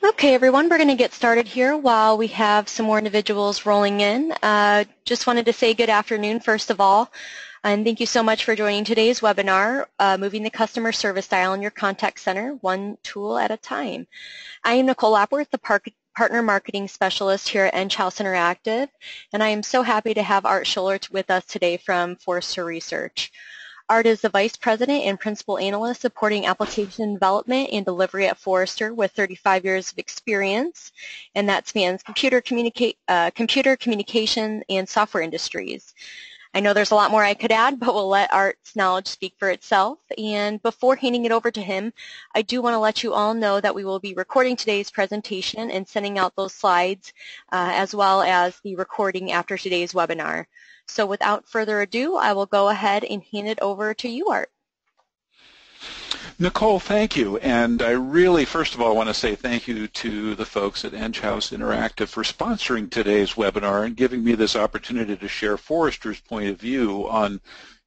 Okay, everyone, we're going to get started here while we have some more individuals rolling in. Just wanted to say good afternoon, first of all, and thank you so much for joining today's webinar, Moving the Customer Service Dial in Your Contact Center, One Tool at a Time. I am Nicole Lapworth, the Partner Marketing Specialist here at Enghouse Interactive, and I am so happy to have Art Schoeller with us today from Forrester Research. Art is the Vice President and Principal Analyst supporting application development and delivery at Forrester with 35 years of experience, and that spans computer communication and software industries. I know there's a lot more I could add, but we'll let Art's knowledge speak for itself. And before handing it over to him, I do want to let you all know that we will be recording today's presentation and sending out those slides as well as the recording after today's webinar. So without further ado, I will go ahead and hand it over to you, Art. Nicole, thank you. And I really, first of all, want to say thank you to the folks at Enghouse Interactive for sponsoring today's webinar and giving me this opportunity to share Forrester's point of view on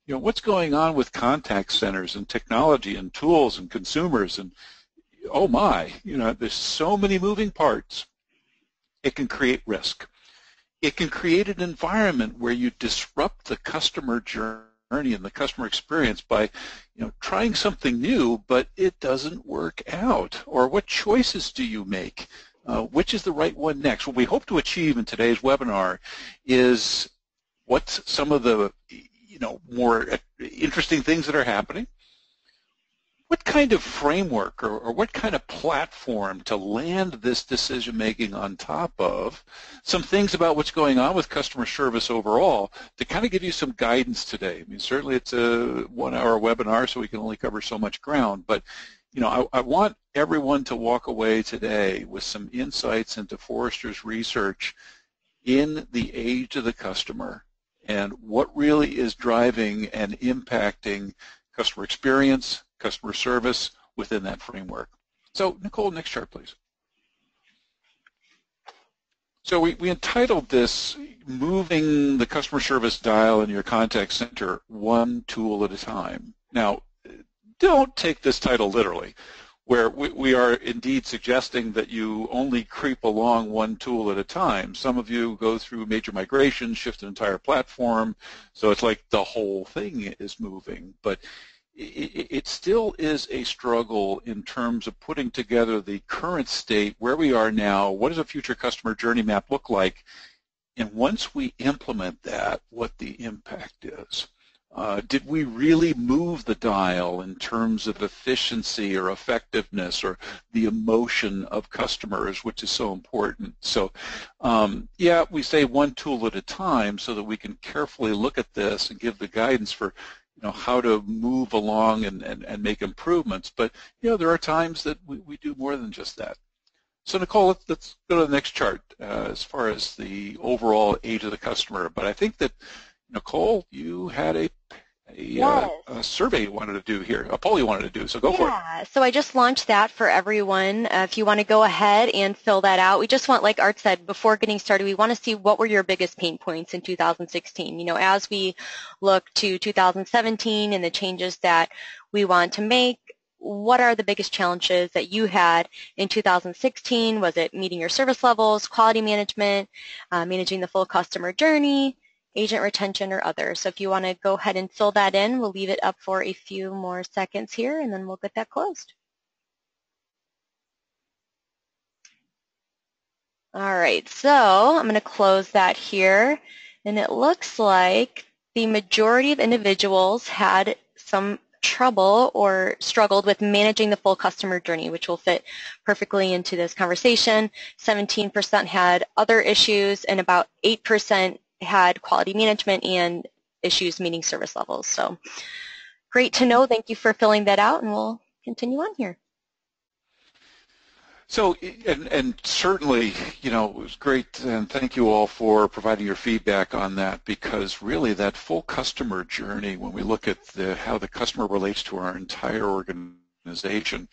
what's going on with contact centers and technology and tools and consumers. And oh my, there's so many moving parts. It can create risk. It can create an environment where you disrupt the customer journey and the customer experience by trying something new, but it doesn't work out. Or what choices do you make? Which is the right one next? What we hope to achieve in today's webinar is what's some of the more interesting things that are happening. What kind of framework or what kind of platform to land this decision-making on top of, some things about what's going on with customer service overall to kind of give you some guidance today. I mean, certainly it's a 1-hour webinar, so we can only cover so much ground, but I want everyone to walk away today with some insights into Forrester's research in the age of the customer and what really is driving and impacting customer experience, customer service within that framework. So, Nicole, next chart, please. So we entitled this, Moving the Customer Service Dial in Your Contact Center, One Tool at a Time. Now, don't take this title literally, where we are indeed suggesting that you only creep along one tool at a time. Some of you go through major migrations, shift an entire platform, so it's like the whole thing is moving. But it still is a struggle in terms of putting together the current state, where we are now, what does a future customer journey map look like, and once we implement that, what the impact is. Did we really move the dial in terms of efficiency or effectiveness or the emotion of customers, which is so important? So yeah, we say one tool at a time so that we can carefully look at this and give the guidance for how to move along and make improvements. But there are times that we do more than just that. So Nicole, let's go to the next chart as far as the overall age of the customer. But I think that, Nicole, you had a survey you wanted to do here, a poll you wanted to do, so go for it. Yeah, so I just launched that for everyone. If you want to go ahead and fill that out, we just want, like Art said, before getting started, we want to see what were your biggest pain points in 2016. As we look to 2017 and the changes that we want to make, what are the biggest challenges that you had in 2016? Was it meeting your service levels, quality management, managing the full customer journey, agent retention, or others? So if you want to go ahead and fill that in, we'll leave it up for a few more seconds here, and then we'll get that closed. All right, so I'm going to close that here, and it looks like the majority of individuals had some trouble or struggled with managing the full customer journey, which will fit perfectly into this conversation. 17% had other issues, and about 8% had quality management and issues meeting service levels. So great to know. Thank you for filling that out, and we'll continue on here. So, and certainly, it was great, and thank you all for providing your feedback on that, because really that full customer journey, when we look at how the customer relates to our entire organization,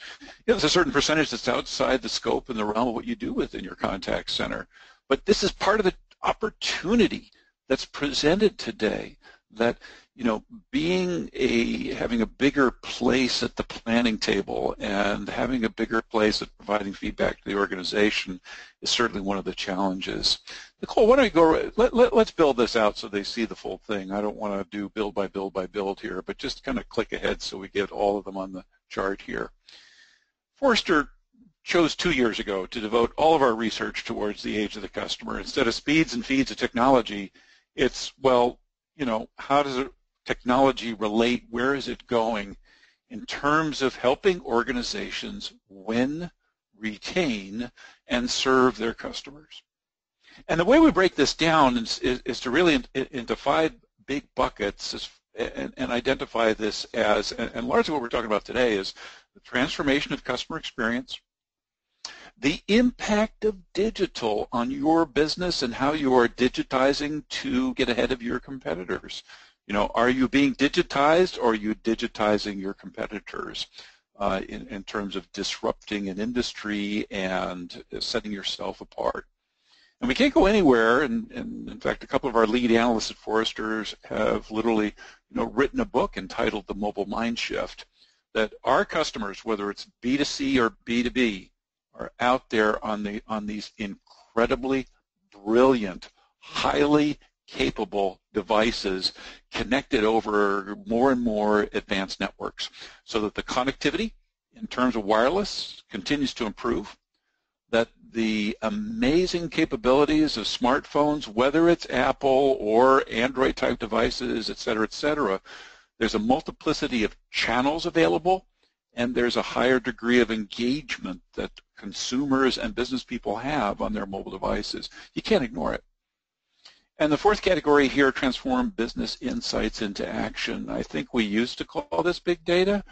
there's a certain percentage that's outside the scope and the realm of what you do within your contact center. But this is part of the opportunity that's presented today, that having a bigger place at the planning table and having a bigger place at providing feedback to the organization is certainly one of the challenges. Nicole, why don't you let's build this out so they see the full thing. I don't want to do build by build by build here, but just kind of click ahead so we get all of them on the chart here. Forrester chose 2 years ago to devote all of our research towards the age of the customer. Instead of speeds and feeds of technology, it's, well, how does technology relate? Where is it going in terms of helping organizations win, retain, and serve their customers? And the way we break this down is to really into 5 big buckets and identify this as, and largely what we're talking about today is the transformation of customer experience, the impact of digital on your business and how you are digitizing to get ahead of your competitors. Are you being digitized or are you digitizing your competitors in terms of disrupting an industry and setting yourself apart? And we can't go anywhere, and in fact, a couple of our lead analysts at Forrester have literally written a book entitled The Mobile Mind Shift, that our customers, whether it's B2C or B2B, are out there on these incredibly brilliant, highly capable devices connected over more and more advanced networks so that the connectivity in terms of wireless continues to improve, that the amazing capabilities of smartphones, whether it's Apple or Android type devices, et cetera, there's a multiplicity of channels available, and there's a higher degree of engagement that consumers and business people have on their mobile devices. You can't ignore it. And the 4th category here, transform business insights into action. I think we used to call this big data,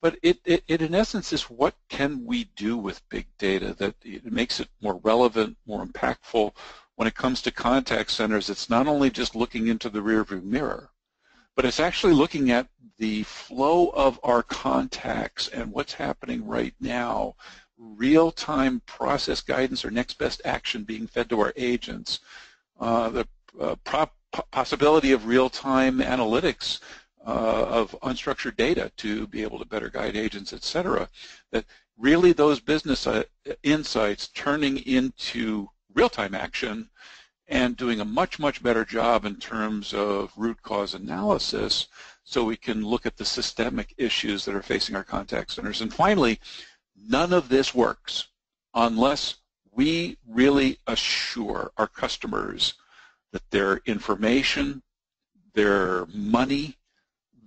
but it in essence is what can we do with big data that it makes it more relevant, more impactful. When it comes to contact centers, it's not only just looking into the rearview mirror, but it's actually looking at the flow of our contacts and what's happening right now, real-time process guidance or next best action being fed to our agents, the possibility of real-time analytics of unstructured data to be able to better guide agents, et cetera, that really those business insights turning into real-time action and doing a much, much better job in terms of root cause analysis so we can look at the systemic issues that are facing our contact centers. And finally, none of this works unless we really assure our customers that their information, their money,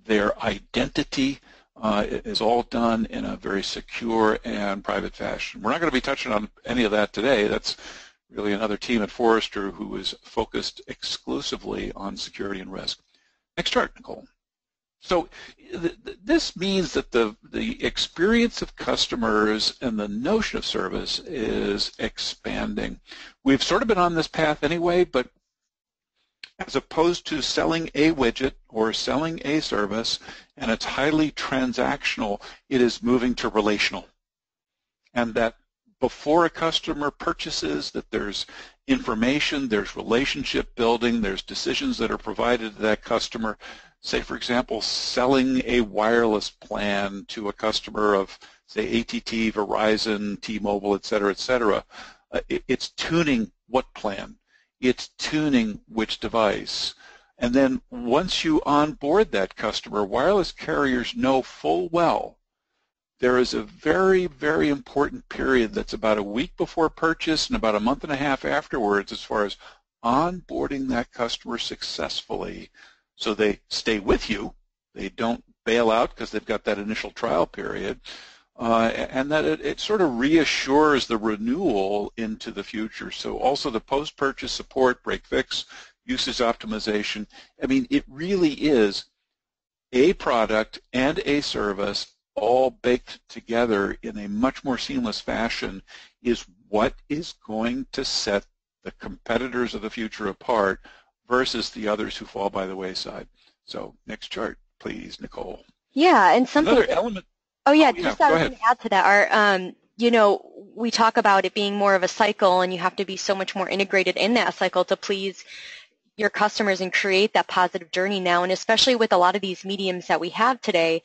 their identity is all done in a very secure and private fashion. We're not going to be touching on any of that today. That's really another team at Forrester who is focused exclusively on security and risk. Next chart, Nicole. So this means that the experience of customers and the notion of service is expanding. We've sort of been on this path anyway, but as opposed to selling a widget or selling a service and it's highly transactional, it is moving to relational. And that before a customer purchases, that there's information, there's relationship building, there's decisions that are provided to that customer. Say, for example, selling a wireless plan to a customer of, say, AT&T, Verizon, T-Mobile, et cetera, it's tuning what plan. It's tuning which device. And then once you onboard that customer, wireless carriers know full well there is a very, very important period that's about a week before purchase and about a month and a half afterwards as far as onboarding that customer successfully so they stay with you. They don't bail out because they've got that initial trial period. And that it sort of reassures the renewal into the future. So also the post-purchase support, break fix, usage optimization. I mean, it really is a product and a service all baked together in a much more seamless fashion is what is going to set the competitors of the future apart versus the others who fall by the wayside. So next chart, please, Nicole. Yeah, and something. Another element. Oh yeah, just I was going to add to that. Art, you know, we talk about it being more of a cycle, and you have to be so much more integrated in that cycle to please your customers and create that positive journey now. And especially with a lot of these mediums that we have today,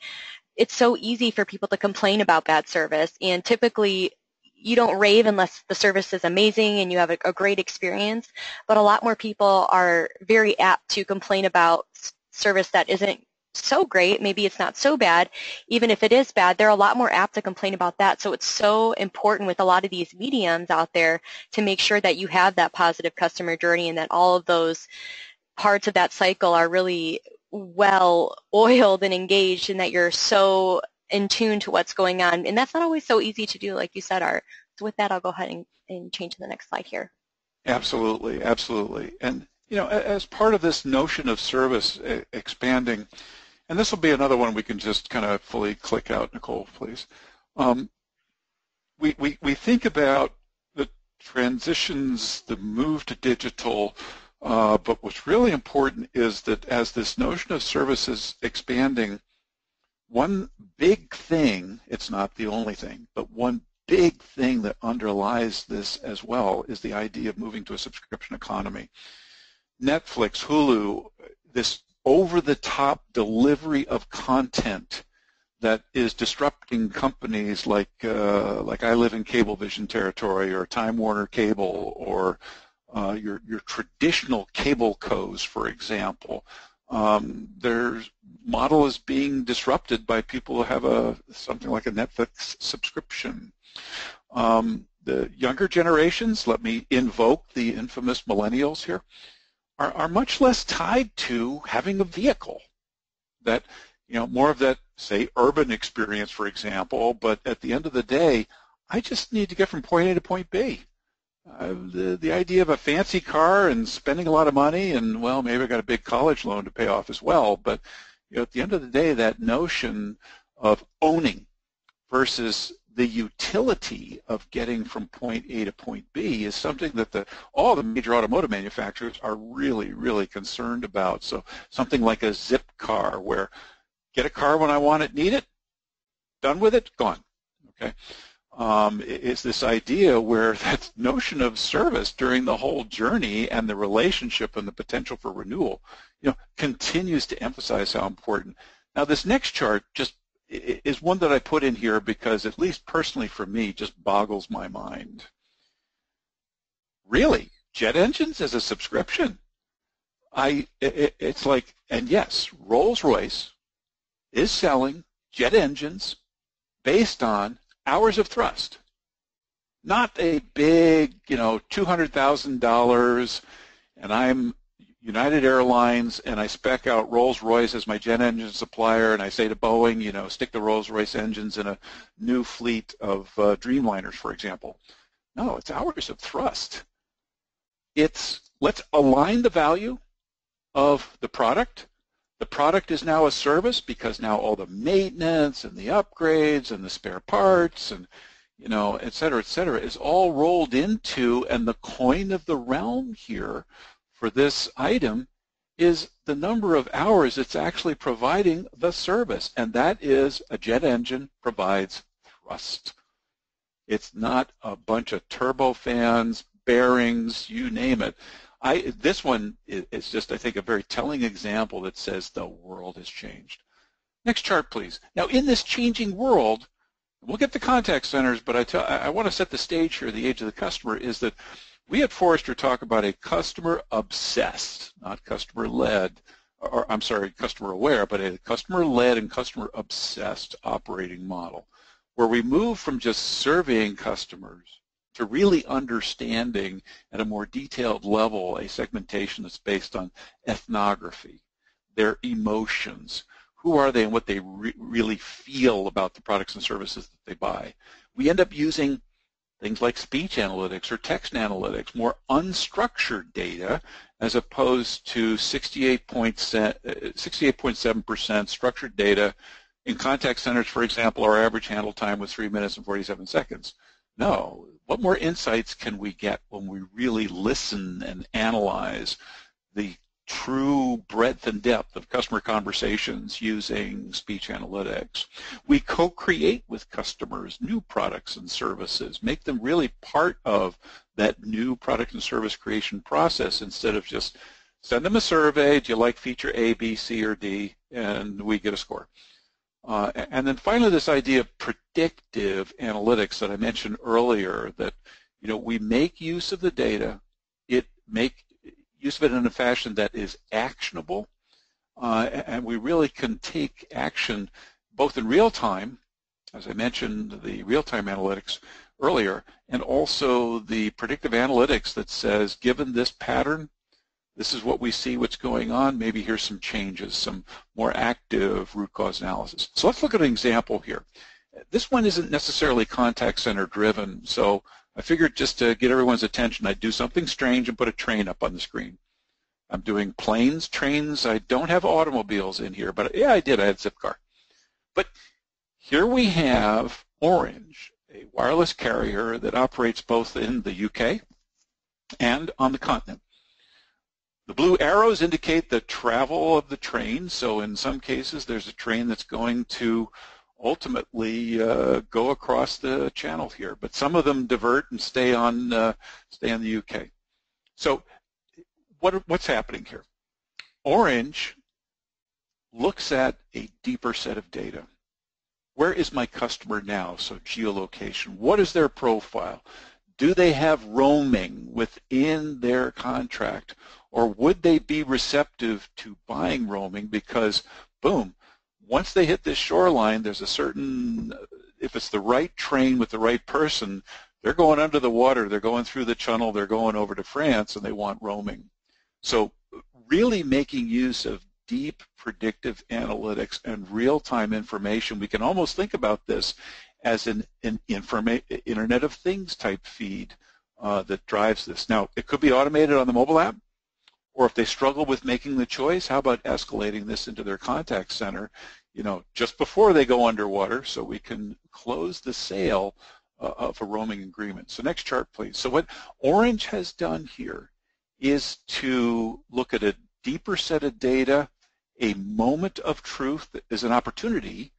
it's so easy for people to complain about bad service. And typically, you don't rave unless the service is amazing and you have a great experience. But a lot more people are very apt to complain about service that isn't so great. Maybe it's not so bad. Even if it is bad, they're a lot more apt to complain about that. So it's so important with a lot of these mediums out there to make sure that you have that positive customer journey and that all of those parts of that cycle are really well oiled and engaged, and that you're so in tune to what's going on. And that's not always so easy to do, like you said, Art. So with that, I'll go ahead and change to the next slide here. Absolutely, absolutely. And as part of this notion of service expanding, and this will be another one we can just kind of fully click out, Nicole, please. We think about the transitions, the move to digital, but what's really important is that as this notion of service is expanding, one big thing, it's not the only thing, but one big thing that underlies this as well is the idea of moving to a subscription economy. Netflix, Hulu, this over-the-top delivery of content that is disrupting companies like I live in Cablevision territory, or Time Warner Cable, or your traditional cable cos, for example. Their model is being disrupted by people who have something like a Netflix subscription. The younger generations, let me invoke the infamous millennials here, are much less tied to having a vehicle. That, more of that, say, urban experience, for example, but at the end of the day, I just need to get from point A to point B. The idea of a fancy car and spending a lot of money, and, well, maybe I got a big college loan to pay off as well, but at the end of the day, that notion of owning versus the utility of getting from point A to point B is something that all the major automotive manufacturers are really, really concerned about. So something like a zip car, where get a car when I want it, need it, done with it, gone. Okay, it's this idea where that notion of service during the whole journey and the relationship and the potential for renewal, continues to emphasize how important. Now, this next chart just is one that I put in here because, at least personally for me, just boggles my mind. Really? Jet engines as a subscription? It's like, and yes, Rolls-Royce is selling jet engines based on hours of thrust. Not a big, $200,000, and I'm United Airlines, and I spec out Rolls-Royce as my jet engine supplier, and I say to Boeing, stick the Rolls-Royce engines in a new fleet of Dreamliners, for example. No, it's hours of thrust. It's, let's align the value of the product. The product is now a service because now all the maintenance and the upgrades and the spare parts and, et cetera, is all rolled into, and the coin of the realm here for this item is the number of hours it's actually providing the service, and that is a jet engine provides thrust. It's not a bunch of turbofans, bearings, you name it. This one is just, I think, a very telling example that says the world has changed. Next chart, please. Now, in this changing world, we'll get to contact centers, but I want to set the stage here, the age of the customer, is that we at Forrester talk about a customer-obsessed, not customer-led, or I'm sorry, customer-aware, but a customer-led and customer-obsessed operating model, where we move from just surveying customers to really understanding at a more detailed level a segmentation that's based on ethnography, their emotions, who are they and what they really feel about the products and services that they buy. We end up using things like speech analytics or text analytics, more unstructured data, as opposed to 68.7% structured data. In contact centers, for example, our average handle time was 3 minutes and 47 seconds. No, what more insights can we get when we really listen and analyze the true breadth and depth of customer conversations using speech analytics? We co-create with customers new products and services, make them really part of that new product and service creation process instead of just Send them a survey. Do you like feature A, B, C, or D? And we get a score. And then finally, this idea of predictive analytics that I mentioned earlier, that we make use of the data, make use of it in a fashion that is actionable, and we really can take action both in real time, as I mentioned, the real-time analytics earlier, and also the predictive analytics that says, given this pattern, this is what we see, what's going on, maybe here's some changes, some more active root cause analysis. So let's look at an example here. This one isn't necessarily contact center driven, so I figured just to get everyone's attention, I'd do something strange and put a train up on the screen. I'm doing planes, trains. I don't have automobiles in here, but yeah, I did. I had Zipcar. But here we have Orange, a wireless carrier that operates both in the UK and on the continent. The blue arrows indicate the travel of the train, so in some cases there's a train that's going to ultimately go across the channel here, but some of them divert and stay on the UK. So what's happening here? Orange looks at a deeper set of data. Where is my customer now? So geolocation. What is their profile? Do they have roaming within their contract, or would they be receptive to buying roaming because, boom, once they hit this shoreline, there's a certain, if it's the right train with the right person, they're going under the water, they're going through the channel, they're going over to France, and they want roaming. So really making use of deep predictive analytics and real-time information. We can almost think about this as an Internet of Things type feed that drives this. Now, it could be automated on the mobile app, or if they struggle with making the choice, how about escalating this into their contact center, just before they go underwater, so we can close the sale of a roaming agreement. So next chart, please. So what Orange has done here is to look at a deeper set of data, a moment of truth that is an opportunity,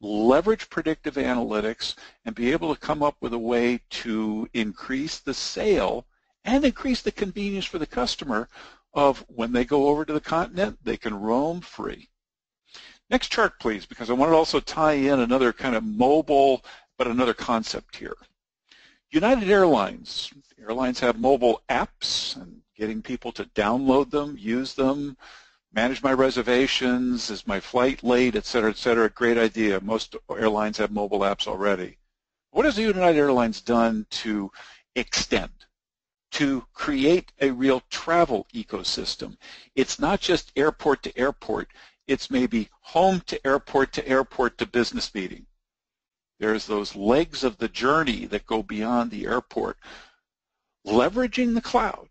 leverage predictive analytics, and be able to come up with a way to increase the sale and increase the convenience for the customer of when they go over to the continent, they can roam free. Next chart, please, because I want to also tie in another kind of mobile, but another concept here. United Airlines. Airlines have mobile apps, and getting people to download them, use them, manage my reservations, is my flight late, et cetera, great idea. Most airlines have mobile apps already. What has United Airlines done to extend, to create a real travel ecosystem? It's not just airport to airport, it's maybe home to airport to business meeting. There's those legs of the journey that go beyond the airport. Leveraging the cloud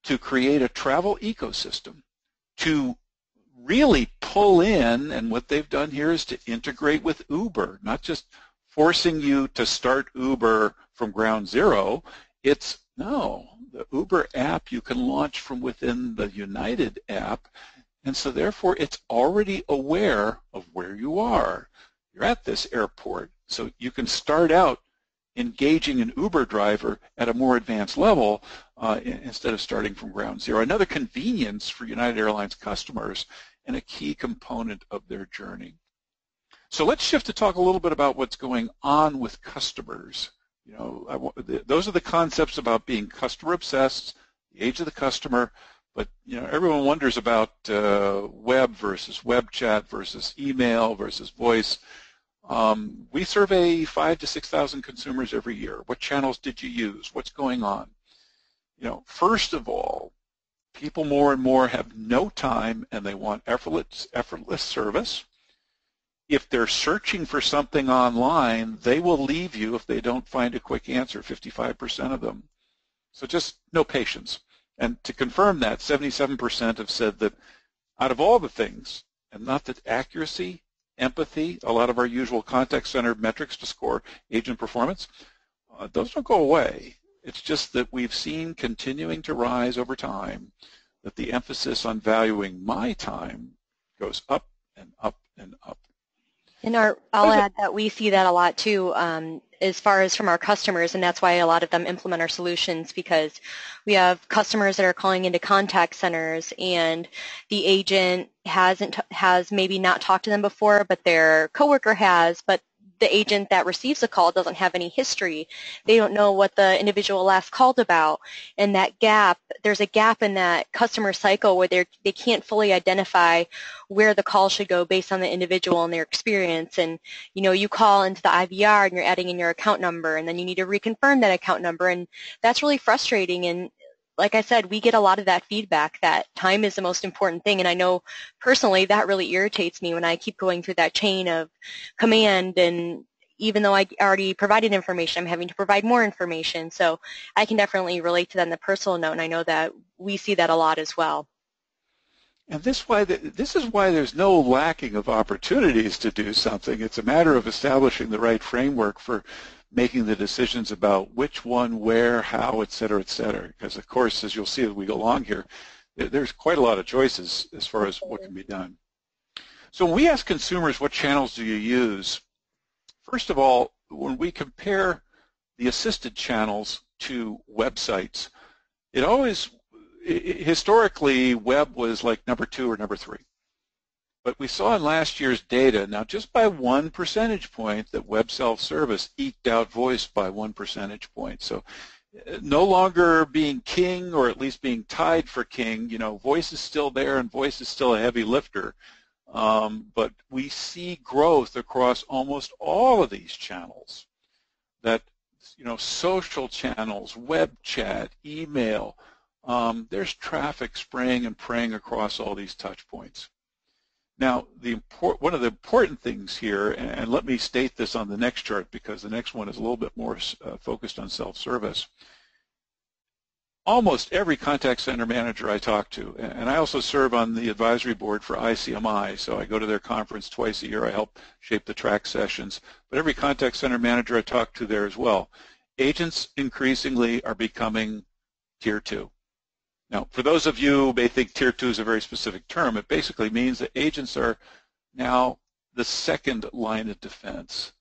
to create a travel ecosystem, to really pull in, and what they've done here is to integrate with Uber, not just forcing you to start Uber from ground zero. It's, no, the Uber app you can launch from within the United app, and so therefore it's already aware of where you are. You're at this airport, so you can start out engaging an Uber driver at a more advanced level instead of starting from ground zero. Another convenience for United Airlines customers and a key component of their journey. So let's shift to talk a little bit about what's going on with customers. Those are the concepts about being customer obsessed, the age of the customer, but everyone wonders about web versus web chat versus email versus voice. We survey 5,000 to 6,000 consumers every year. What channels did you use? What's going on? First of all, people more and more have no time and they want effortless service. If they're searching for something online, they will leave you if they don't find a quick answer, 55% of them. So just no patience. And to confirm that, 77% have said that out of all the things, and not that accuracy, empathy, a lot of our usual contact center metrics to score agent performance, those don't go away. It's just that we've seen continuing to rise over time that the emphasis on valuing my time goes up and up and up. And I'll add that we see that a lot too. as far as from our customers, and that's why a lot of them implement our solutions, because we have customers that are calling into contact centers and the agent has maybe not talked to them before, but their coworker has, but the agent that receives the call doesn't have any history. They don't know what the individual last called about. And that gap, there's a gap in that customer cycle where they can't fully identify where the call should go based on the individual and their experience. And, you know, you call into the IVR and you're adding in your account number, and then you need to reconfirm that account number. And that's really frustrating. And like I said, we get a lot of that feedback that time is the most important thing. And I know personally that really irritates me when I keep going through that chain of command, and even though I already provided information, I'm having to provide more information. So I can definitely relate to that on the personal note, and I know that we see that a lot as well. And this is why there's no lacking of opportunities to do something. It's a matter of establishing the right framework for making the decisions about which one, where, how, et cetera, et cetera. Because, of course, as you'll see as we go along here, there's quite a lot of choices as far as what can be done. So when we ask consumers what channels do you use, first of all, when we compare the assisted channels to websites, historically, web was like number 2 or number 3. But we saw in last year's data, now just by 1 percentage point, that web self-service eked out voice by 1 percentage point. So no longer being king, or at least being tied for king, you know, voice is still there and voice is still a heavy lifter. But we see growth across almost all of these channels. That, you know, social channels, web chat, email, there's traffic spraying and praying across all these touch points. Now, one of the important things here, and let me state this on the next chart because the next one is a little bit more focused on self-service. Almost every contact center manager I talk to, and I also serve on the advisory board for ICMI, so I go to their conference twice a year. I help shape the track sessions. But every contact center manager I talk to there as well, agents increasingly are becoming Tier 2. Now, for those of you who may think Tier 2 is a very specific term, it basically means that agents are now the second line of defense.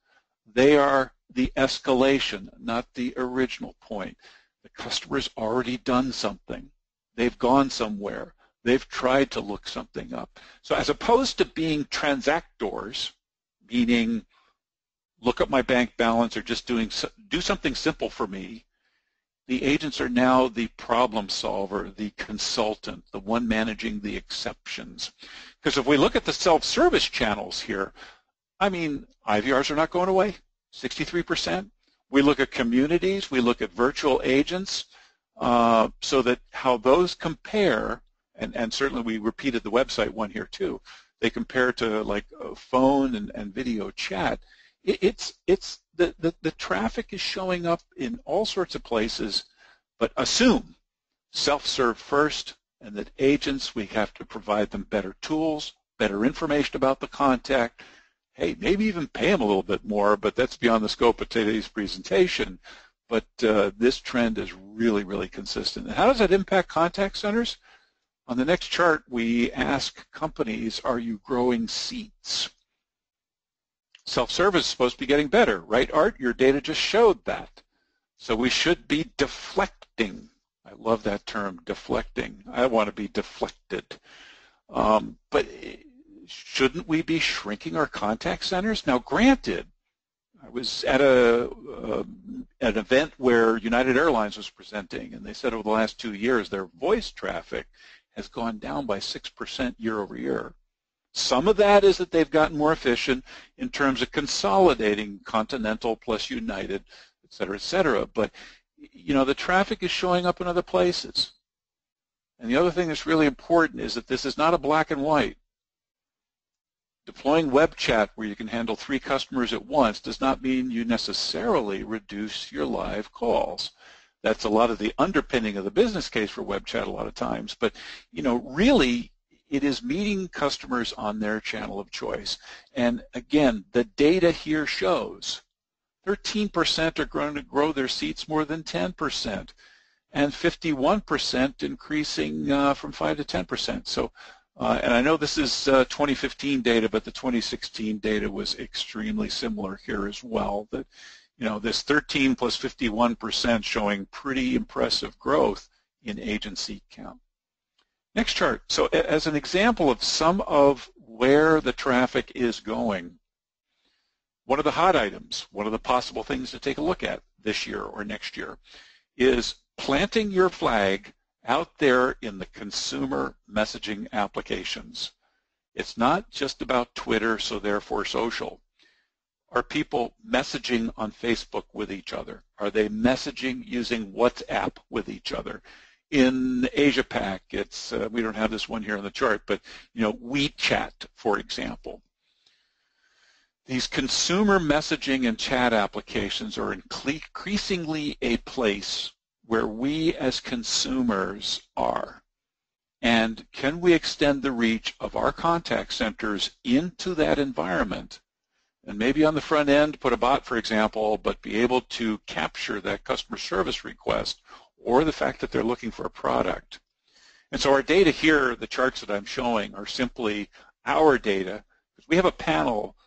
They are the escalation, not the original point. The customer's already done something. They've gone somewhere. They've tried to look something up. So as opposed to being transactors, meaning look up my bank balance or just do something simple for me, the agents are now the problem solver, the consultant, the one managing the exceptions. Because if we look at the self-service channels here, I mean, IVRs are not going away, 63%. We look at communities, we look at virtual agents, so that how those compare, and certainly we repeated the website one here too, they compare to like phone and video chat. The traffic is showing up in all sorts of places, but assume self-serve first, and that agents, we have to provide them better tools, better information about the contact, hey, maybe even pay them a little bit more, but that's beyond the scope of today's presentation. But this trend is really, really consistent. And how does that impact contact centers? On the next chart, we ask companies, are you growing seats? Self-service is supposed to be getting better, right, Art? Your data just showed that. So we should be deflecting. I love that term, deflecting. I want to be deflected. But shouldn't we be shrinking our contact centers? Now, granted, I was at an event where United Airlines was presenting, and they said over the last 2 years their voice traffic has gone down by 6% year over year. Some of that is that they've gotten more efficient in terms of consolidating Continental plus United, et cetera, et cetera. But, you know, the traffic is showing up in other places. And the other thing that's really important is that this is not a black and white. Deploying web chat where you can handle 3 customers at once does not mean you necessarily reduce your live calls. That's a lot of the underpinning of the business case for web chat a lot of times. But, you know, really, it is meeting customers on their channel of choice. And again, the data here shows 13% are going to grow their seats more than 10%, and 51% increasing from 5 to 10%. So, and I know this is 2015 data, but the 2016 data was extremely similar here as well. That, this 13 plus 51% showing pretty impressive growth in agency count. Next chart. So as an example of some of where the traffic is going, one of the hot items, one of the possible things to take a look at this year or next year is planting your flag out there in the consumer messaging applications. It's not just about Twitter, so therefore social. Are people messaging on Facebook with each other? Are they messaging using WhatsApp with each other? In Asia Pac, it's we don't have this one here on the chart, but WeChat, for example. These consumer messaging and chat applications are increasingly a place where we as consumers are. And can we extend the reach of our contact centers into that environment? And maybe on the front end, put a bot, for example, but be able to capture that customer service request or the fact that they're looking for a product. And so our data here, the charts that I'm showing, are simply our data. We have a panel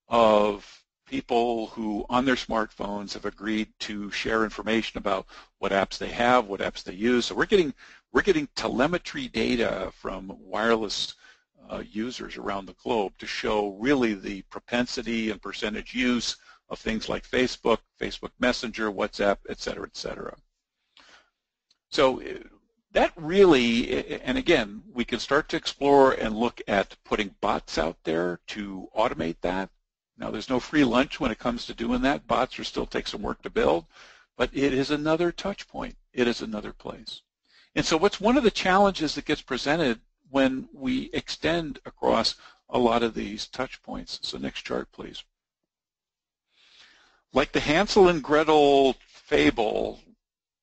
of people who on their smartphones have agreed to share information about what apps they have, what apps they use. So we're getting telemetry data from wireless users around the globe to show really the propensity and percentage use of things like Facebook, Facebook Messenger, WhatsApp, et cetera, et cetera. So that really, and again, we can start to explore and look at putting bots out there to automate that. Now, there's no free lunch when it comes to doing that. Bots will still take some work to build, but it is another touch point. It is another place. And so what's one of the challenges that gets presented when we extend across a lot of these touch points? So next chart, please. Like the Hansel and Gretel fable,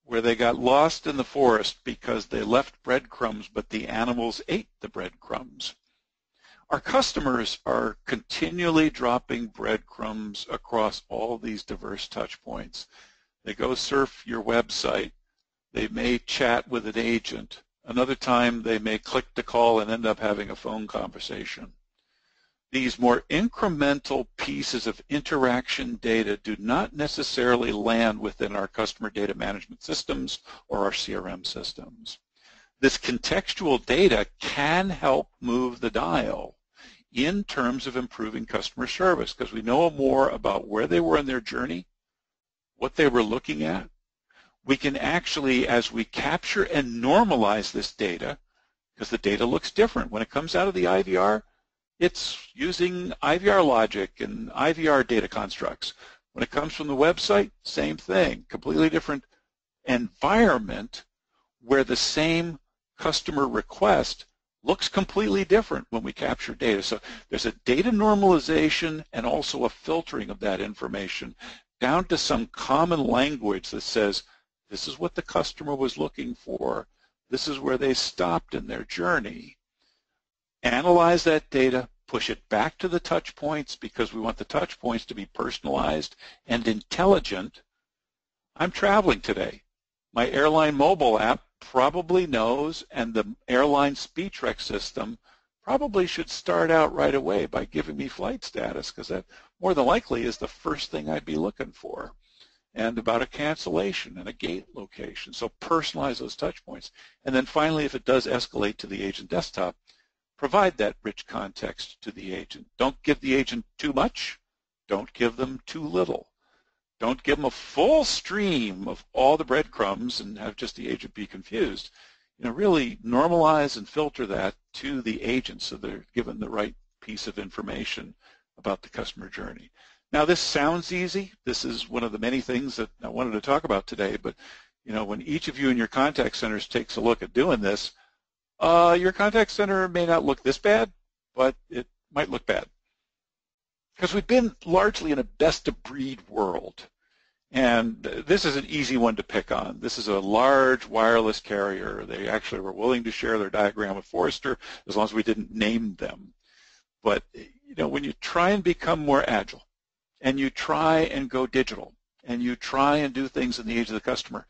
where they got lost in the forest because they left breadcrumbs, but the animals ate the breadcrumbs. Our customers are continually dropping breadcrumbs across all these diverse touch points. They go surf your website. They may chat with an agent. Another time they may click to call and end up having a phone conversation. These more incremental pieces of interaction data do not necessarily land within our customer data management systems or our CRM systems. This contextual data can help move the dial in terms of improving customer service because we know more about where they were in their journey, what they were looking at. We can actually, as we capture and normalize this data, because the data looks different. When it comes out of the IVR, it's using IVR logic and IVR data constructs. When it comes from the website, same thing, completely different environment where the same customer request looks completely different when we capture data. So there's a data normalization and also a filtering of that information down to some common language that says, this is what the customer was looking for. This is where they stopped in their journey. Analyze that data, push it back to the touch points because we want the touch points to be personalized and intelligent. I'm traveling today. My airline mobile app probably knows, and the airline speech rec system probably should start out right away by giving me flight status because that more than likely is the first thing I'd be looking for, and about a cancellation and a gate location. So personalize those touch points. And then finally, if it does escalate to the agent desktop, provide that rich context to the agent. Don't give the agent too much. Don't give them too little. Don't give them a full stream of all the breadcrumbs and have just the agent be confused. Really normalize and filter that to the agent so they're given the right piece of information about the customer journey. Now, this sounds easy. This is one of the many things that I wanted to talk about today, but when each of you in your contact centers takes a look at doing this, your contact center may not look this bad, but it might look bad. Because we've been largely in a best-of-breed world. And this is an easy one to pick on. This is a large wireless carrier. They actually were willing to share their diagram with Forrester as long as we didn't name them. But when you try and become more agile, and you try and go digital, and you try and do things in the age of the customer,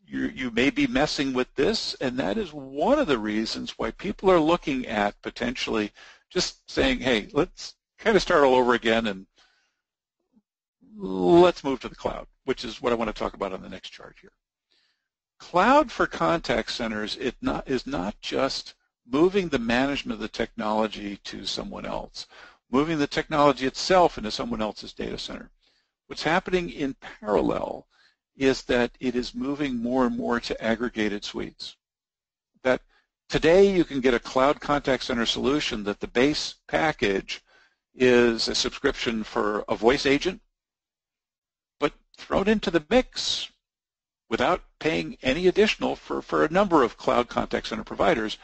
you may be messing with this, and that is one of the reasons why people are looking at potentially just saying, hey, let's kind of start all over again and let's move to the cloud, which is what I want to talk about on the next chart here. Cloud for contact centers is not just moving the management of the technology to someone else, moving the technology itself into someone else's data center. What's happening in parallel is that it is moving more and more to aggregated suites. That today you can get a cloud contact center solution that the base package is a subscription for a voice agent, but thrown into the mix without paying any additional for a number of cloud contact center providers,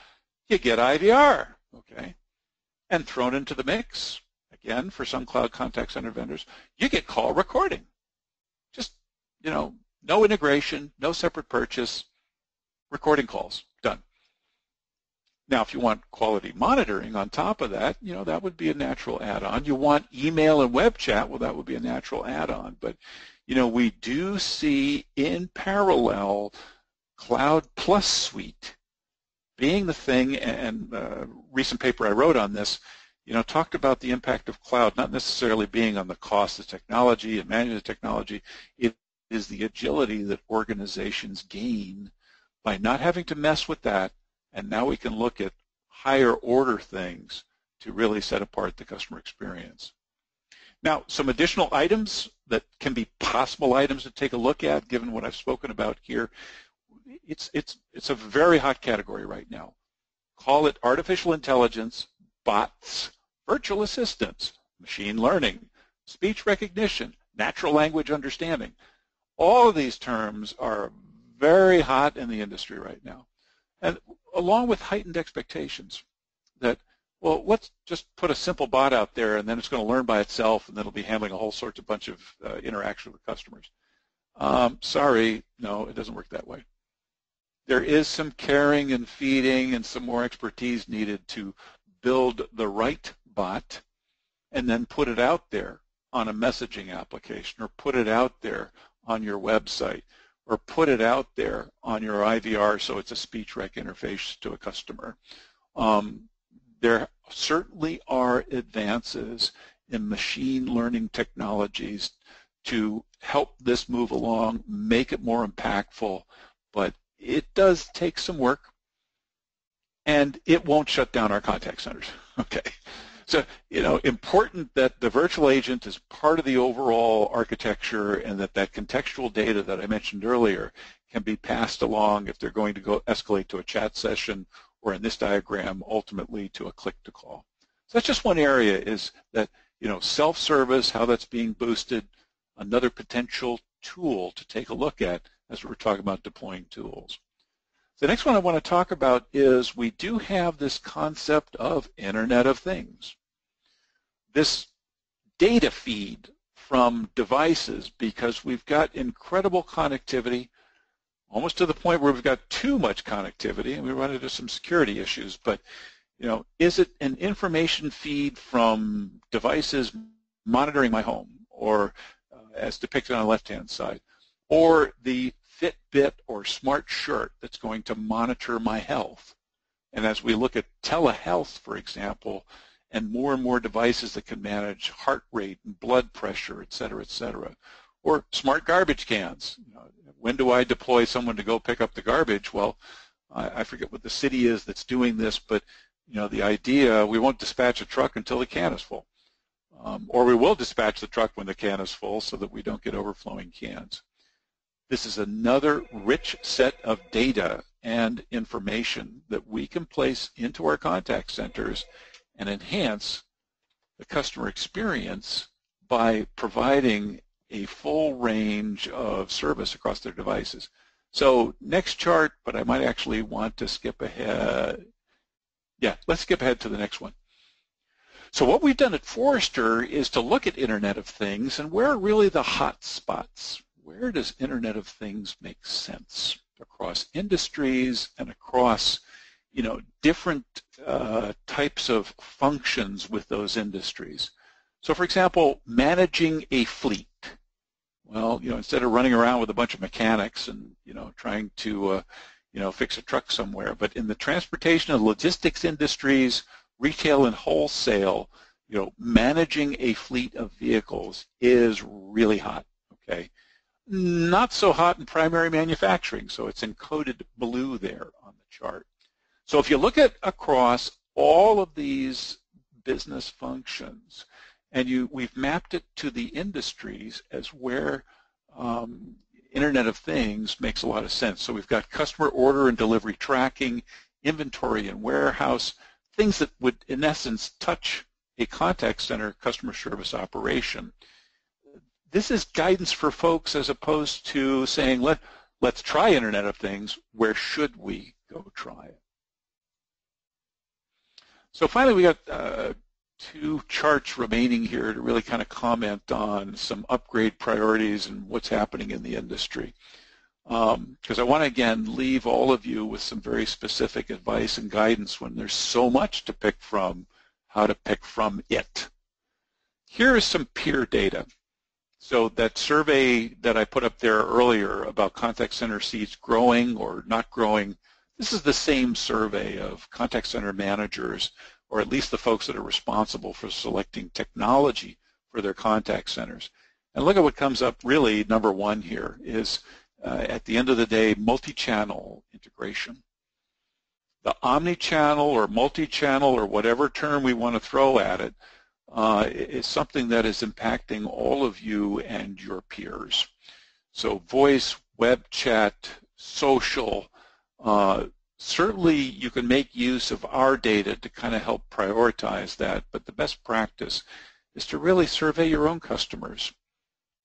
you get IVR, okay? And thrown into the mix, again, for some cloud contact center vendors, you get call recording. Just, no integration, no separate purchase, recording calls, done. Now, if you want quality monitoring on top of that, that would be a natural add-on. You want email and web chat, well, that would be a natural add-on. But, we do see in parallel Cloud Plus Suite being the thing, and a recent paper I wrote on this, talked about the impact of cloud not necessarily being on the cost of technology and managing the technology. It is the agility that organizations gain by not having to mess with that, and now we can look at higher order things to really set apart the customer experience. Now, some additional items that can be possible items to take a look at, given what I've spoken about here. It's a very hot category right now. Call it artificial intelligence, bots, virtual assistants, machine learning, speech recognition, natural language understanding. All of these terms are very hot in the industry right now. And along with heightened expectations that, well, let's just put a simple bot out there and then it's going to learn by itself and then it'll be handling a whole sorts of bunch of interaction with customers. Sorry, no, it doesn't work that way. There is some caring and feeding and some more expertise needed to build the right bot and then put it out there on a messaging application or put it out there on your website or put it out there on your IVR so it's a speech rec interface to a customer. There certainly are advances in machine learning technologies to help this move along, make it more impactful, but it does take some work, and it won't shut down our contact centers, okay? So, important that the virtual agent is part of the overall architecture and that contextual data that I mentioned earlier can be passed along if they're going to go escalate to a chat session or in this diagram, ultimately to a click-to-call. So that's just one area is that, self-service, how that's being boosted, another potential tool to take a look at as we're talking about deploying tools. The next one I want to talk about is we do have this concept of Internet of Things. This data feed from devices, because we've got incredible connectivity, almost to the point where we've got too much connectivity, and we run into some security issues. But, is it an information feed from devices monitoring my home, or as depicted on the left-hand side, or the Fitbit or smart shirt that's going to monitor my health? And as we look at telehealth, for example, and more devices that can manage heart rate and blood pressure, et cetera, or smart garbage cans. When do I deploy someone to go pick up the garbage? Well, I forget what the city is that's doing this, but the idea, we won't dispatch a truck until the can is full. Or we will dispatch the truck when the can is full so that we don't get overflowing cans. This is another rich set of data and information that we can place into our contact centers and enhance the customer experience by providing a full range of service across their devices. So next chart, but I might actually want to skip ahead. Yeah, let's skip ahead to the next one. So what we've done at Forrester is to look at Internet of Things and where are really the hot spots. Where does Internet of Things make sense across industries and across, different types of functions with those industries? So, for example, managing a fleet. Well, instead of running around with a bunch of mechanics and, trying to, fix a truck somewhere, but in the transportation and logistics industries, retail and wholesale, managing a fleet of vehicles is really hot, okay? Not so hot in primary manufacturing, so it's encoded blue there on the chart. So if you look at across all of these business functions, and we've mapped it to the industries as where Internet of Things makes a lot of sense. So we've got customer order and delivery tracking, inventory and warehouse, things that would, in essence, touch a contact center customer service operation. This is guidance for folks as opposed to saying, let's try Internet of Things. Where should we go try it? So finally, we got two charts remaining here to really kind of comment on some upgrade priorities and what's happening in the industry. Because I want to, again, leave all of you with some very specific advice and guidance when there's so much to pick from, how to pick from it. Here is some peer data. So that survey that I put up there earlier about contact center seats growing or not growing, this is the same survey of contact center managers, or at least the folks that are responsible for selecting technology for their contact centers. And look at what comes up really, number one here is, at the end of the day, multi-channel integration. The omni-channel or multi-channel or whatever term we want to throw at it is something that is impacting all of you and your peers. So voice, web chat, social, certainly you can make use of our data to kind of help prioritize that, but the best practice is to really survey your own customers.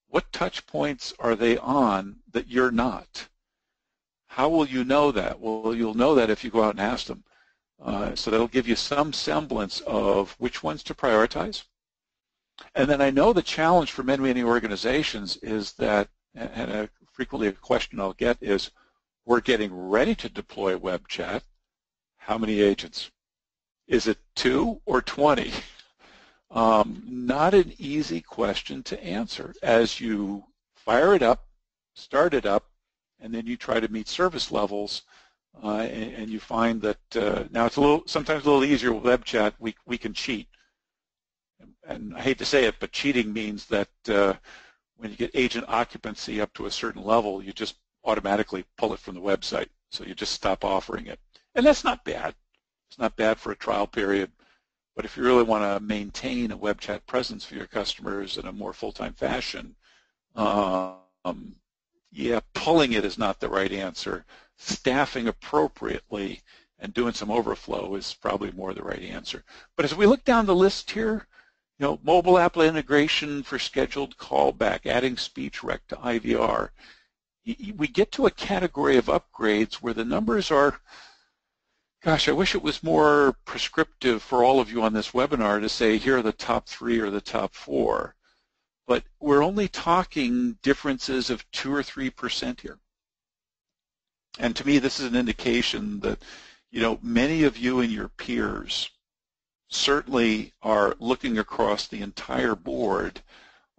What touch points are they on that you're not? How will you know that? Well, you'll know that if you go out and ask them. So that'll give you some semblance of which ones to prioritize. And then I know the challenge for many organizations is that, and frequently a question I'll get is, we're getting ready to deploy web chat. How many agents? Is it 2 or 20? Not an easy question to answer as you fire it up, start it up, and then you try to meet service levels, and you find that now it's sometimes a little easier with web chat. We can cheat, and I hate to say it, but cheating means that when you get agent occupancy up to a certain level, you just automatically pull it from the website, so you just stop offering it, and that's not bad. It's not bad for a trial period. But if you really want to maintain a web chat presence for your customers in a more full-time fashion, yeah, pulling it is not the right answer. Staffing appropriately and doing some overflow is probably more the right answer. But as we look down the list here, mobile app integration for scheduled callback, adding speech rec to IVR, we get to a category of upgrades where the numbers are, gosh, I wish it was more prescriptive for all of you on this webinar to say here are the top 3 or the top 4. But we're only talking differences of 2 or 3% here. And to me, this is an indication that, many of you and your peers certainly are looking across the entire board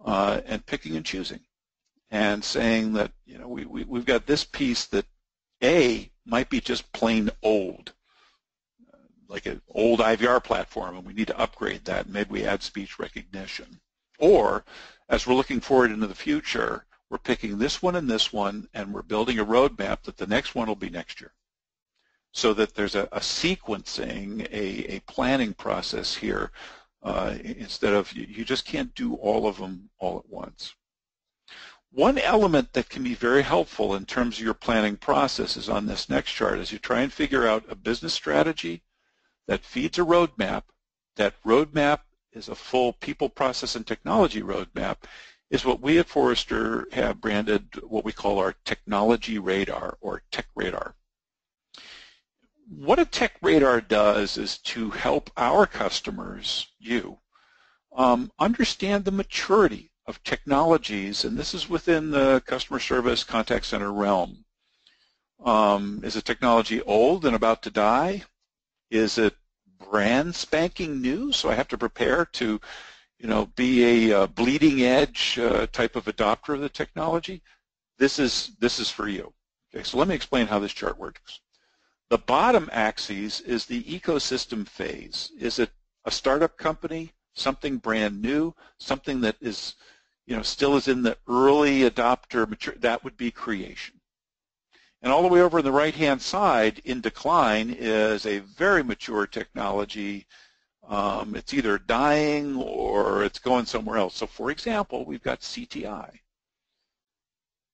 and picking and choosing and saying that, we've got this piece that, A, might be just plain old, like an old IVR platform, and we need to upgrade that, and maybe we add speech recognition. Or, as we're looking forward into the future, we're picking this one, and we're building a roadmap that the next one will be next year. So that there's a sequencing, a planning process here, instead of, you just can't do all of them all at once. One element that can be very helpful in terms of your planning process is on this next chart as you try and figure out a business strategy that feeds a roadmap. That roadmap is a full people, process, and technology roadmap, is what we at Forrester have branded what we call our technology radar or tech radar. What a tech radar does is to help our customers, you, understand the maturity of technologies, and this is within the customer service contact center realm. Is a technology old and about to die? Is it brand spanking new, so I have to prepare to, be a bleeding edge type of adopter of the technology? This is for you. Okay, so let me explain how this chart works. The bottom axis is the ecosystem phase. Is it a startup company, something brand new, something that is, still is in the early adopter mature, that would be creation. And all the way over on the right-hand side in decline is a very mature technology. It's either dying or it's going somewhere else. So for example, we've got CTI.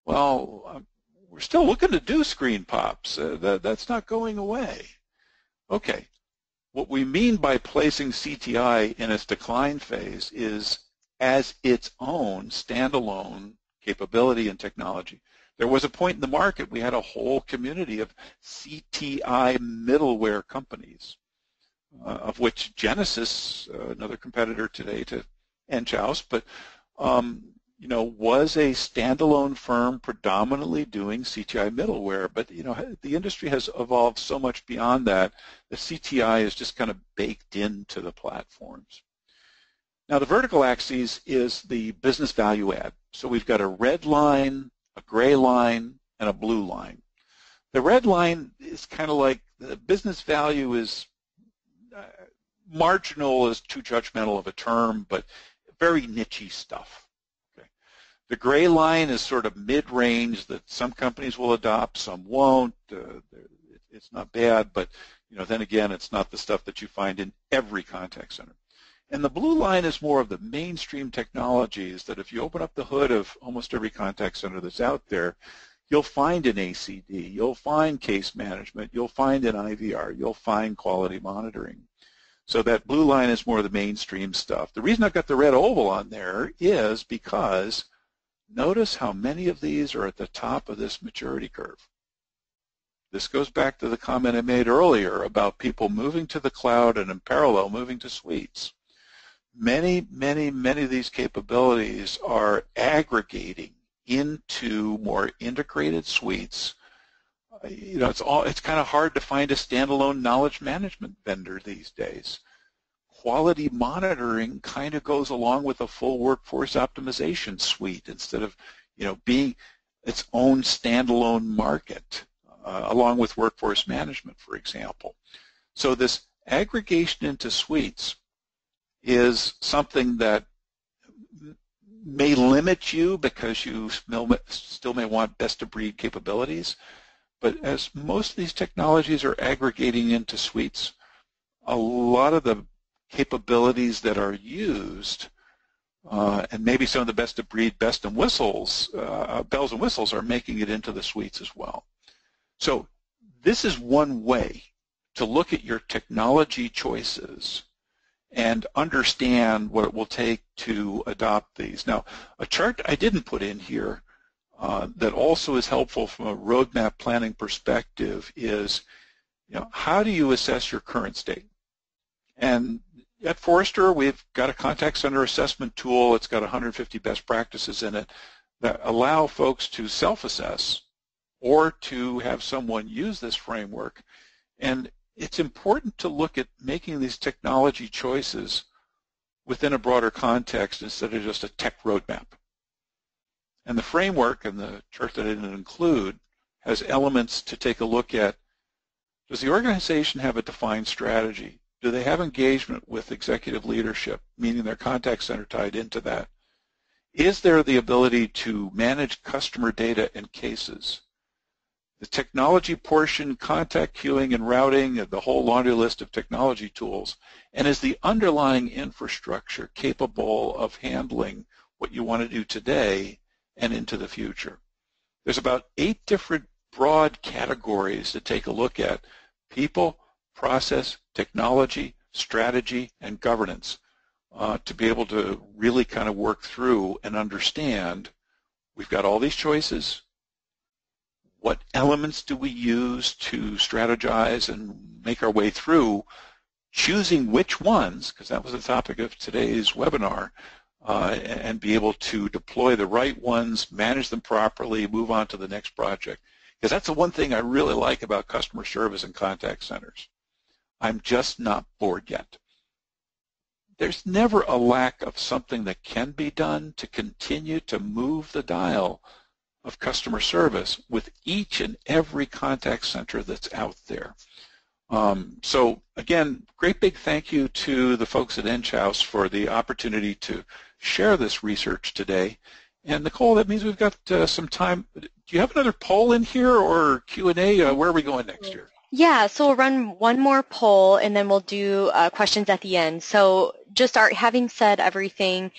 Well, we're still looking to do screen pops. That's not going away. Okay. What we mean by placing CTI in its decline phase is as its own standalone capability and technology. There was a point in the market we had a whole community of CTI middleware companies, of which Genesis, another competitor today to Enghouse, but was a standalone firm predominantly doing CTI middleware. But the industry has evolved so much beyond that. The CTI is just kind of baked into the platforms. Now the vertical axis is the business value add. So we've got a red line, a gray line, and a blue line. The red line is kind of like the business value is marginal, is too judgmental of a term, but very niche-y stuff. Okay. The gray line is sort of mid-range that some companies will adopt, some won't. It's not bad, but then again, it's not the stuff that you find in every contact center. And the blue line is more of the mainstream technologies that if you open up the hood of almost every contact center that's out there, you'll find an ACD, you'll find case management, you'll find an IVR, you'll find quality monitoring. So that blue line is more of the mainstream stuff. The reason I've got the red oval on there is because notice how many of these are at the top of this maturity curve. This goes back to the comment I made earlier about people moving to the cloud and in parallel moving to suites. Many of these capabilities are aggregating into more integrated suites. It's kind of hard to find a standalone knowledge management vendor these days. Quality monitoring kind of goes along with a full workforce optimization suite instead of being its own standalone market, along with workforce management, for example. So this aggregation into suites is something that may limit you because you still may want best-of-breed capabilities. But as most of these technologies are aggregating into suites, a lot of the capabilities that are used, and maybe some of the best-of-breed bells and whistles are making it into the suites as well. So this is one way to look at your technology choices and understand what it will take to adopt these. Now, a chart I didn't put in here that also is helpful from a roadmap planning perspective is, how do you assess your current state? And at Forrester, we've got a contact center assessment tool. It's got 150 best practices in it that allow folks to self-assess or to have someone use this framework. And it's important to look at making these technology choices within a broader context instead of just a tech roadmap. And the framework, and the chart that I didn't include, has elements to take a look at. Does the organization have a defined strategy? Do they have engagement with executive leadership, meaning their contact center tied into that? Is there the ability to manage customer data and cases? The technology portion, contact queuing and routing, the whole laundry list of technology tools, and is the underlying infrastructure capable of handling what you want to do today and into the future? There's about 8 different broad categories to take a look at: people, process, technology, strategy, and governance, to be able to really kind of work through and understand we've got all these choices. What elements do we use to strategize and make our way through choosing which ones, because that was the topic of today's webinar, and be able to deploy the right ones, manage them properly, move on to the next project. Because that's the one thing I really like about customer service and contact centers. I'm just not bored yet. There's never a lack of something that can be done to continue to move the dial of customer service with each and every contact center that's out there. So again, great big thank you to the folks at Enghouse for the opportunity to share this research today. And Nicole, that means we've got some time. Do you have another poll in here or Q&A? Where are we going next year? Yeah, so we'll run one more poll and then we'll do questions at the end. So just Art, having said everything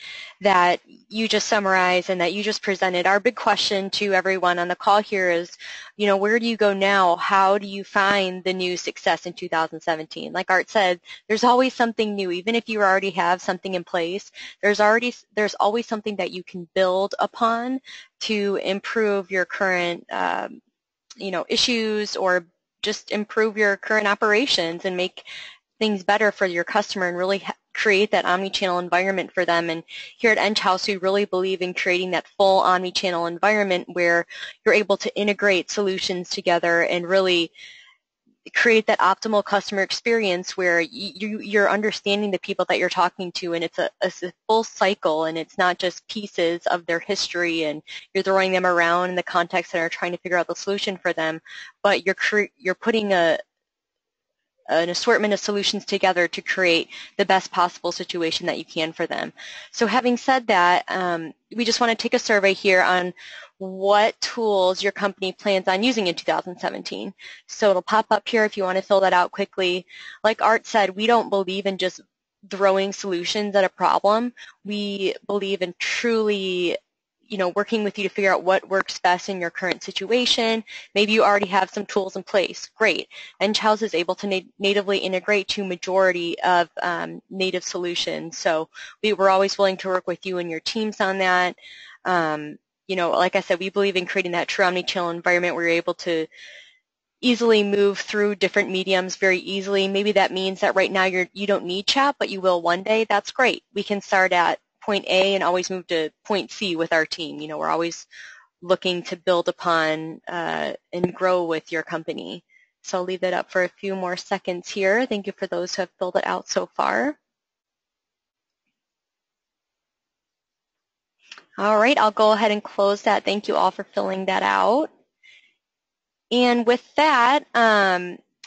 that you just summarized and that you just presented, our big question to everyone on the call here is, you know, where do you go now? How do you find the new success in 2017? Like Art said, there's always something new. Even if you already have something in place, there's always something that you can build upon to improve your current, you know, issues or just improve your current operations and make things better for your customer and really create that omni-channel environment for them. And here at Enghouse, we really believe in creating that full omni-channel environment where you're able to integrate solutions together and really create that optimal customer experience where you're understanding the people that you're talking to, and it's a full cycle, and it's not just pieces of their history and you're throwing them around in the context and are trying to figure out the solution for them, but you're putting an assortment of solutions together to create the best possible situation that you can for them. So having said that, we just want to take a survey here on what tools your company plans on using in 2017. So it'll pop up here if you want to fill that out quickly. Like Art said, we don't believe in just throwing solutions at a problem. We believe in truly, you know, working with you to figure out what works best in your current situation. Maybe you already have some tools in place. Great. Enghouse is able to natively integrate to majority of native solutions. So we're always willing to work with you and your teams on that. You know, like I said, we believe in creating that true omni-channel environment where you're able to easily move through different mediums very easily. Maybe that means that right now you don't need chat, but you will one day. That's great. We can start at point A and always move to point C with our team. You know, we're always looking to build upon and grow with your company. So I'll leave it up for a few more seconds here. Thank you for those who have filled it out so far. All right, I'll go ahead and close that. Thank you all for filling that out. And with that,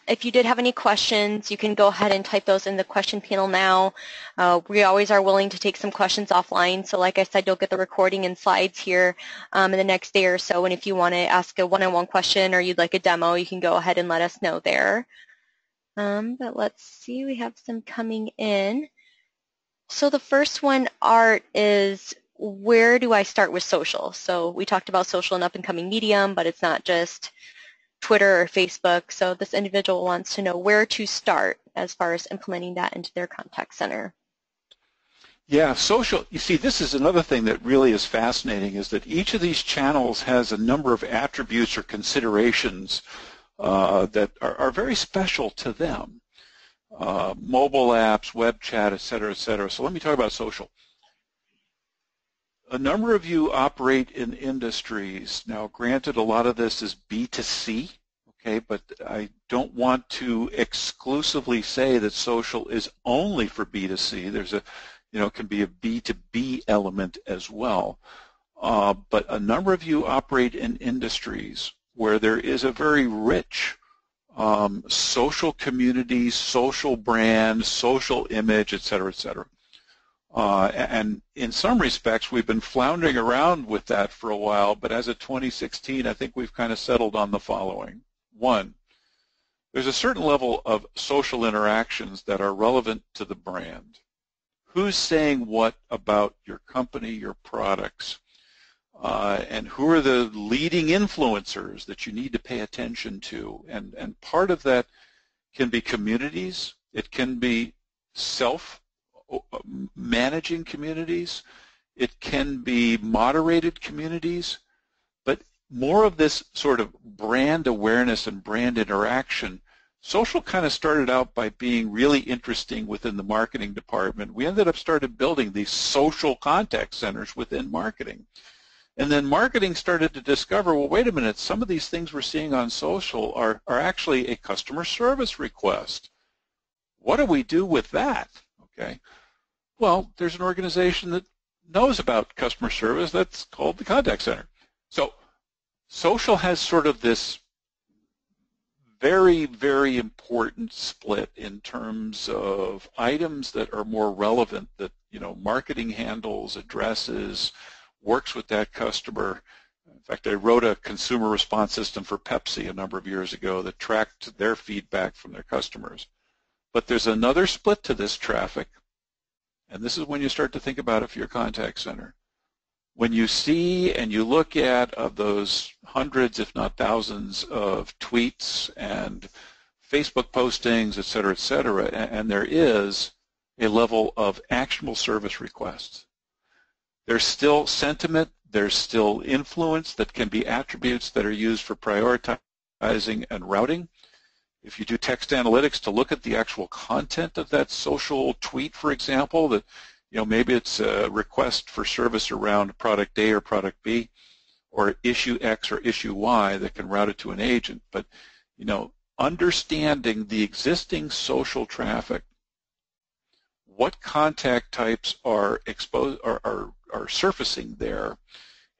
if you did have any questions, you can go ahead and type those in the question panel now. We always are willing to take some questions offline. So like I said, you'll get the recording and slides here in the next day or so. And if you want to ask a one-on-one question or you'd like a demo, you can go ahead and let us know there. But let's see, we have some coming in. So the first one, Art, is where do I start with social? So we talked about social and up-and-coming medium, but it's not just Twitter or Facebook. So this individual wants to know where to start as far as implementing that into their contact center. Yeah, social, you see, this is another thing that really is fascinating, is that each of these channels has a number of attributes or considerations that are very special to them. Mobile apps, web chat, et cetera, et cetera. So let me talk about social. A number of you operate in industries. Now, granted, a lot of this is B2C, okay, but I don't want to exclusively say that social is only for B2C. There's a, you know, it can be a B2B element as well. But a number of you operate in industries where there is a very rich social community, social brand, social image, et cetera, et cetera. And in some respects, we've been floundering around with that for a while, but as of 2016, I think we've kind of settled on the following. One, there's a certain level of social interactions that are relevant to the brand. Who's saying what about your company, your products, and who are the leading influencers that you need to pay attention to? And part of that can be communities. It can be self-managing communities. It can be moderated communities. But more of this sort of brand awareness and brand interaction, social kind of started out by being really interesting within the marketing department. We ended up started building these social contact centers within marketing. And then marketing started to discover, well, wait a minute, some of these things we're seeing on social are actually a customer service request. What do we do with that? Okay. Well, there's an organization that knows about customer service that's called the contact center. So social has sort of this very, very important split in terms of items that are more relevant that, marketing handles, addresses, works with that customer. In fact, I wrote a consumer response system for Pepsi a number of years ago that tracked their feedback from their customers. But there's another split to this traffic, and this is when you start to think about it for your contact center. When you see and you look at of those hundreds, if not thousands, of tweets and Facebook postings, et cetera, and there is a level of actionable service requests. There's still sentiment, there's still influence that can be attributes that are used for prioritizing and routing. If you do text analytics to look at the actual content of that social tweet, for example, that maybe it's a request for service around product A or product B, or issue X or issue Y that can route it to an agent. But understanding the existing social traffic, what contact types are exposed are surfacing there,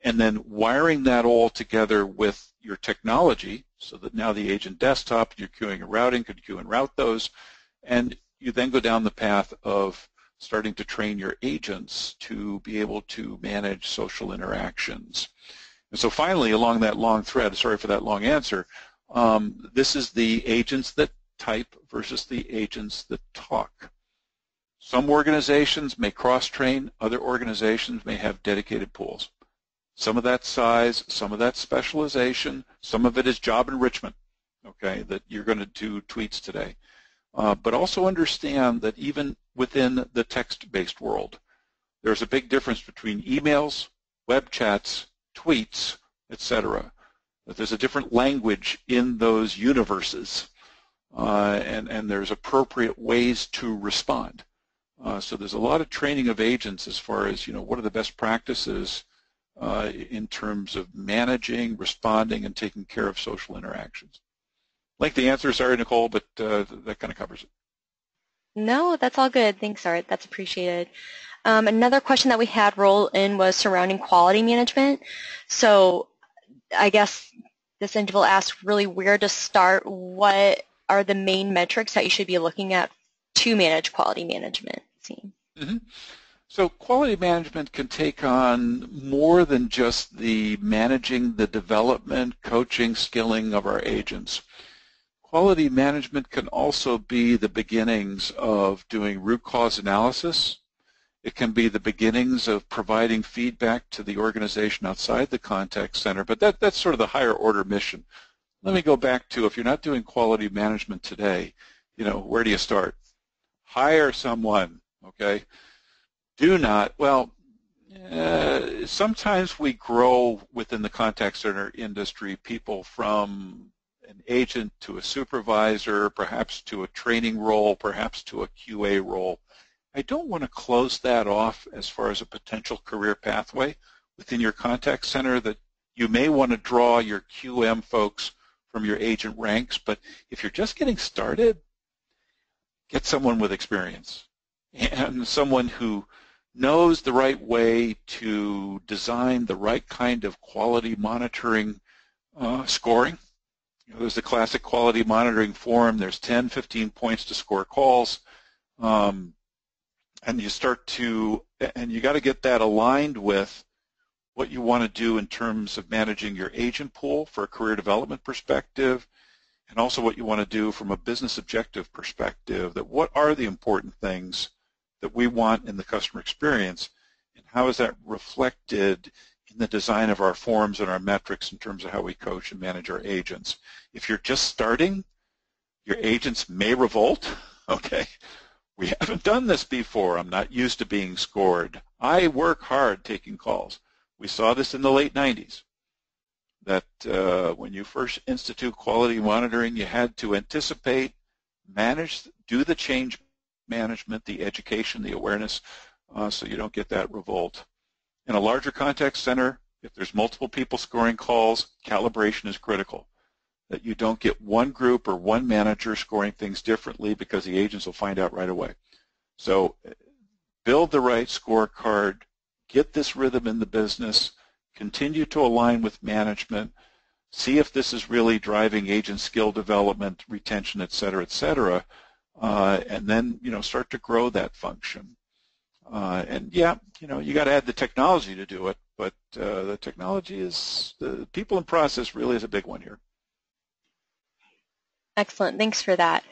and then wiring that all together with your technology so that now the agent desktop, your queuing and routing could queue and route those, and you then go down the path of starting to train your agents to be able to manage social interactions. And so finally, along that long thread, sorry for that long answer, this is the agents that type versus the agents that talk. Some organizations may cross-train, other organizations may have dedicated pools. Some of that size, some of that specialization, some of it is job enrichment, okay, that you're going to do tweets today. But also understand that even within the text-based world, there's a big difference between emails, web chats, tweets, etc. That there's a different language in those universes, and there's appropriate ways to respond. So there's a lot of training of agents as far as, what are the best practices in terms of managing, responding, and taking care of social interactions. Lengthy answer, sorry, Nicole, but that kind of covers it. No, that's all good. Thanks, Art. That's appreciated. Another question that we had roll in was surrounding quality management. So I guess this individual asked really where to start. What are the main metrics that you should be looking at to manage quality management? Mm-hmm. So quality management can take on more than just the managing the development, coaching, skilling of our agents. Quality management can also be the beginnings of doing root cause analysis. It can be the beginnings of providing feedback to the organization outside the contact center, but that's sort of the higher order mission. Let me go back to, if you're not doing quality management today, where do you start? Hire someone, okay? Do not, sometimes we grow within the contact center industry people from an agent to a supervisor, perhaps to a training role, perhaps to a QA role. I don't want to close that off as far as a potential career pathway within your contact center, that you may want to draw your QM folks from your agent ranks, but if you're just getting started, get someone with experience and someone who knows the right way to design the right kind of quality monitoring scoring. There's the classic quality monitoring form. There's 10, 15 points to score calls. And you start to, and you got to get that aligned with what you want to do in terms of managing your agent pool for a career development perspective, and also what you want to do from a business objective perspective, that what are the important things that we want in the customer experience, and how is that reflected in the design of our forms and our metrics in terms of how we coach and manage our agents. If you're just starting, your agents may revolt, okay? We haven't done this before. I'm not used to being scored. I work hard taking calls. We saw this in the late 90s, that when you first institute quality monitoring, you had to anticipate, manage, do the change management, the education, the awareness, so you don't get that revolt. In a larger contact center, if there's multiple people scoring calls, calibration is critical, that you don't get one group or one manager scoring things differently, because the agents will find out right away. So build the right scorecard, get this rhythm in the business, continue to align with management see if this is really driving agent skill development, retention, et cetera, and then, start to grow that function. And yeah, you got to add the technology to do it, but the technology is, the people and process really is a big one here. Excellent. Thanks for that.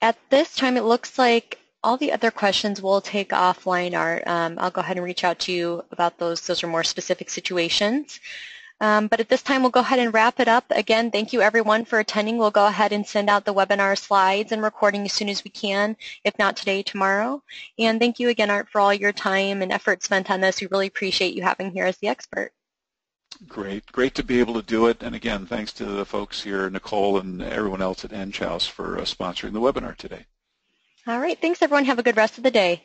At this time, it looks like all the other questions we'll take offline, Art. I'll go ahead and reach out to you about those. Those are more specific situations. But at this time, we'll go ahead and wrap it up. Again, thank you, everyone, for attending. We'll go ahead and send out the webinar slides and recording as soon as we can, if not today, tomorrow. And thank you again, Art, for all your time and effort spent on this. We really appreciate you having here as the expert. Great to be able to do it. And again, thanks to the folks here, Nicole and everyone else at Enghouse for sponsoring the webinar today. All right. Thanks, everyone. Have a good rest of the day.